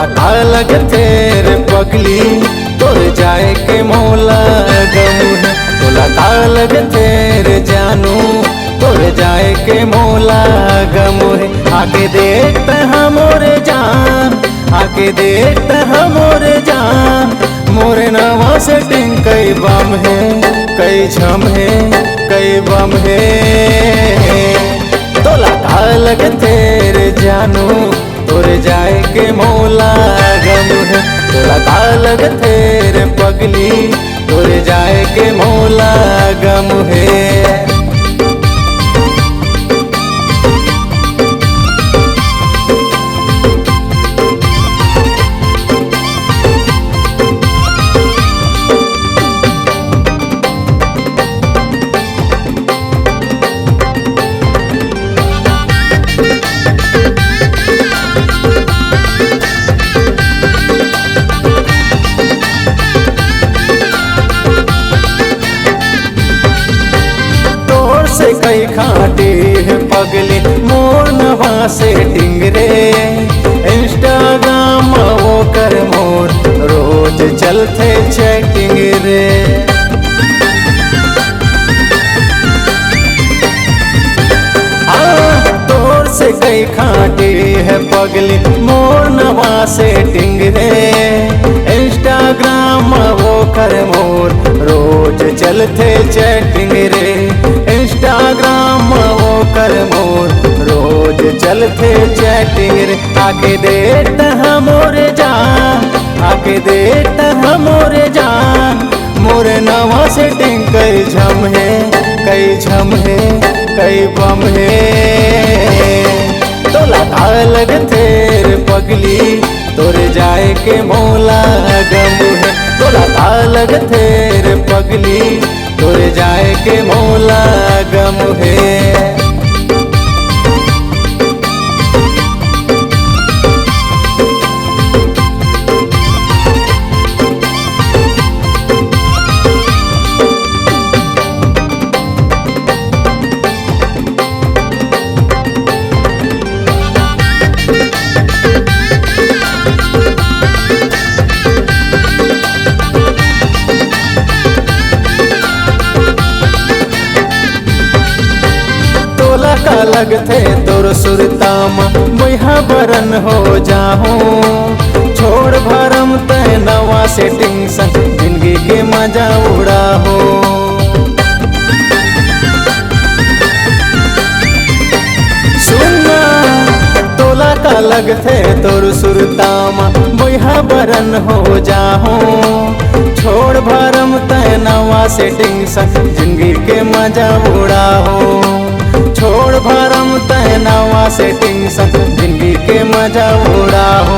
तोला का लगथे रे पगली तोर जाए के मोला गम है। तोला का लगथे रे जानू तोर जाए के मोला गम है। आके देखते हम मोरे जान, आके देखते हम मोरे जान, मोरे नवा सेटिंग कई बम है, कई झम है, कई बम है। तोला का लगथे रे जानू तोर जाए के मोला गम है। तोला का लगथे रे पगली तोर जाए के मोला गम है। से कई खाटे है पगली मोर नवा सेटिंग रे। इंस्टाग्राम वो कर मोर रोज चलते चैटिंग रे। तोर से कई खाटे है पगली मोर नवा सेटिंग रे। इंस्टाग्राम वो कर मोर रोज चलते चैटिंग रे। इंस्टाग्राम वो कर मोर रोज चलते चैटिंग रे। आके देखते हम मोरे जान, आके देखते हम मोरे जान, मोरे नवा सेटिंग कई झम है, कई झम है, कई बम है। तोला का लगथे रे पगली तोर जाए के मोला गम है। तोला का लगथे रे पगली तोर जाए के मोला गम है। का लगथे तोर सुरताम मैहा बरन हो जाहूं। छोड़ भरम तय नवा सेटिंग संग जिंदगी के मजा उड़ाहो। सुनना तोला का लगथे तोर सुरताम मैहा बरन हो जाहूं। छोड़ भरम तय नवा सेटिंग संग जिंदगी के मजा उड़ाहो। छोड़ भरम तय नवा सेटिंग संग जिंदगी के मजा उड़ाहो।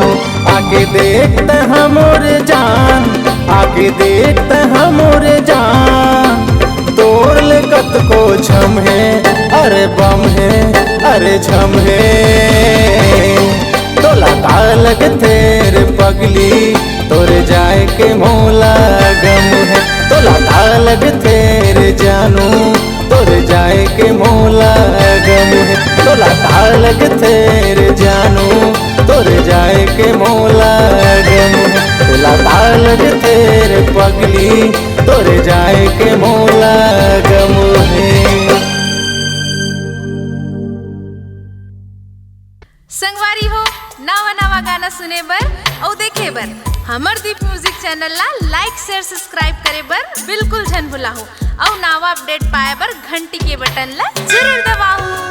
आके देखते हम मोरे जान, आके देखते हम मोरे जान, तोर लेकत को झम है, अरे बम है, अरे झम है। तोला का लगथे रे पगली तोर जाए के मोला गम है। तोला का लगथे रे जानू तोर जाए के मोला गम है। तोला का लगथे रे जानू तोर जाए के मोला गम है। तोला का लगथे रे पगली तोर जाए के मोला गम है। संगवारी हो नवा नवा गाना सुने बर और देखे बर हमर दीप म्यूजिक चैनल ला लाइक शेयर सब्सक्राइब करे बर बिल्कुल झन भुलाहू। और नवा अपडेट पाए बर घंटी के बटन ला जरूर दबाओ।